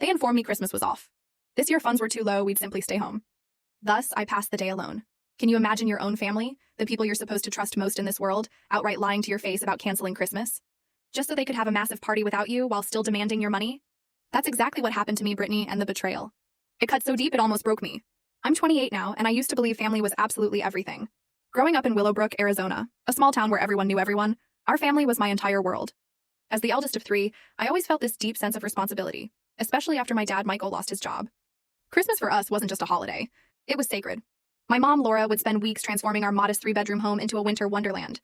They informed me Christmas was off. This year funds were too low, we'd simply stay home. Thus, I passed the day alone. Can you imagine your own family, the people you're supposed to trust most in this world, outright lying to your face about canceling Christmas? Just so they could have a massive party without you while still demanding your money? That's exactly what happened to me, Brittany, and the betrayal. It cut so deep it almost broke me. I'm 28 now, and I used to believe family was absolutely everything. Growing up in Willowbrook, Arizona, a small town where everyone knew everyone, our family was my entire world. As the eldest of three, I always felt this deep sense of responsibility, especially after my dad, Michael, lost his job. Christmas for us wasn't just a holiday. It was sacred. My mom, Laura, would spend weeks transforming our modest three-bedroom home into a winter wonderland.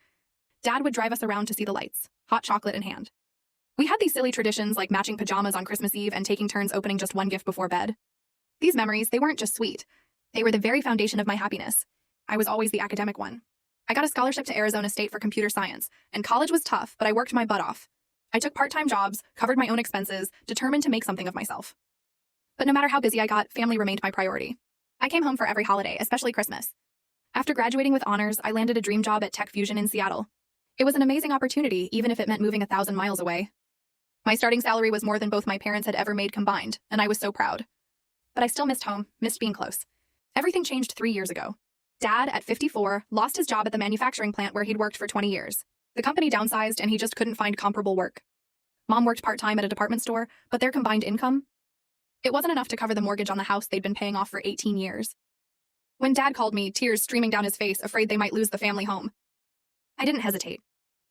Dad would drive us around to see the lights, hot chocolate in hand. We had these silly traditions like matching pajamas on Christmas Eve and taking turns opening just one gift before bed. These memories, they weren't just sweet. They were the very foundation of my happiness. I was always the academic one. I got a scholarship to Arizona State for computer science, and college was tough, but I worked my butt off. I took part-time jobs, covered my own expenses, determined to make something of myself. But no matter how busy I got, family remained my priority. I came home for every holiday, especially Christmas. After graduating with honors, I landed a dream job at Tech Fusion in Seattle. It was an amazing opportunity, even if it meant moving 1,000 miles away. My starting salary was more than both my parents had ever made combined, and I was so proud. But I still missed home, missed being close. Everything changed 3 years ago. Dad, at 54, lost his job at the manufacturing plant where he'd worked for 20 years. The company downsized, and he just couldn't find comparable work. Mom worked part-time at a department store, but their combined income? It wasn't enough to cover the mortgage on the house they'd been paying off for 18 years. When Dad called me, tears streaming down his face, afraid they might lose the family home, I didn't hesitate.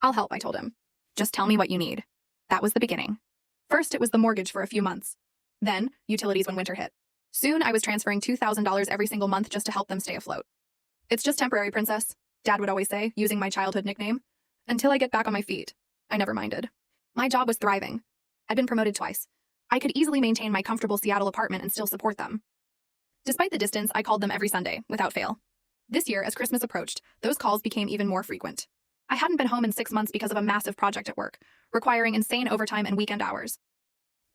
I'll help, I told him. Just tell me what you need. That was the beginning. First, it was the mortgage for a few months. Then, utilities when winter hit. Soon, I was transferring $2,000 every single month just to help them stay afloat. It's just temporary, princess, Dad would always say, using my childhood nickname. Until I get back on my feet. I never minded. My job was thriving. I'd been promoted twice. I could easily maintain my comfortable Seattle apartment and still support them. Despite the distance, I called them every Sunday, without fail. This year, as Christmas approached, those calls became even more frequent. I hadn't been home in 6 months because of a massive project at work, requiring insane overtime and weekend hours.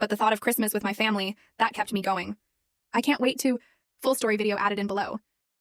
But the thought of Christmas with my family, that kept me going. I can't wait to... Full story video added in below.